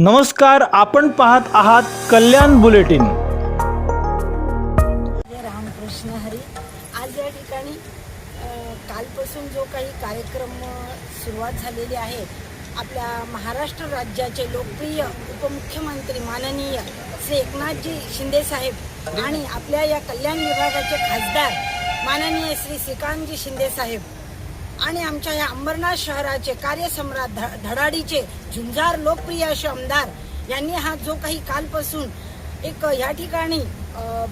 नमस्कार, आपण पाहत आहात कल्याण बुलेटिन। रामकृष्ण हरी। आज या ठिकाणी कालपासून जो काही कार्यक्रम सुरुवात झालेले आहे, आपल्या महाराष्ट्र राज्याचे लोकप्रिय उपमुख्यमंत्री माननीय श्री एकनाथजी शिंदे साहेब आणि आपल्या या कल्याण विभागाचे खासदार माननीय श्री श्रीकांतजी शिंदे साहेब आणि आमच्या या अंबरनाथ शहराचे कार्यसम्राट धडाडीचे झुंजार लोकप्रिय असे आमदार यांनी हा जो काही कालपासून एक या ठिकाणी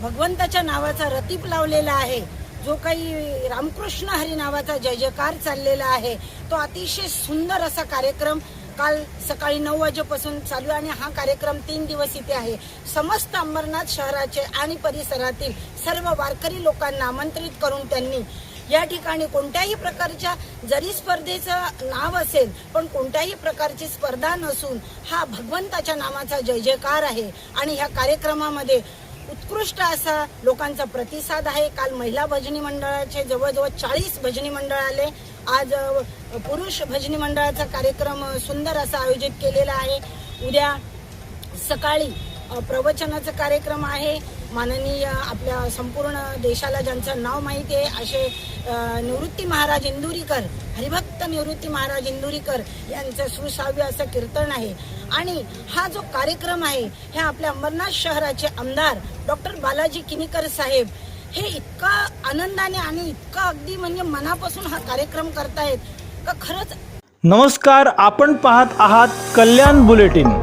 भगवंताच्या नावाचा रतीप लावलेला आहे, जो काही रामकृष्ण हरी नावाचा जय जयकार चाललेला आहे, तो अतिशय सुंदर असा कार्यक्रम काल सकाळी 9 वाजेपासून चालू आणि हा कार्यक्रम 3 दिवस इथे आहे। समस्त अंबरनाथ शहराचे आणि परिसरातील सर्व वारकरी लोकांना आमंत्रित करून त्यांनी या ठिकाणी कोणत्याही प्रकारच्या जरी स्पर्धेचं नाव असेल पण कोणत्याही प्रकारची स्पर्धा नसून हा भगवंताच्या नामाचा जय जयकार आहे आणि ह्या कार्यक्रमामध्ये उत्कृष्ट असा लोकांचा प्रतिसाद आहे। काल महिला भजनी मंडळाचे जवळजवळ 40 भजनी मंडळ आले। आज पुरुष भजनी मंडळाचा कार्यक्रम सुंदर असा आयोजित केलेला आहे। उद्या सकाळी प्रवचनाचा कार्यक्रम आहे। माननीय आपल्या संपूर्ण देशाला ज्यांचं नाव माहिती आहे असे निवृत्ती महाराज इंदुरीकर, हरिभक्त निवृत्ती महाराज इंदुरीकर यांचं सुश्राव्य असं कीर्तन आहे। आणि हा जो कार्यक्रम आहे हे आपल्या अंबरनाथ शहराचे आमदार डॉक्टर बालाजी किनीकर साहेब हे इतका आनंदाने आणि इतका अगदी म्हणजे मनापासून हा कार्यक्रम करतायत का खरंच। नमस्कार, आपण पाहत आहात कल्याण बुलेटिन।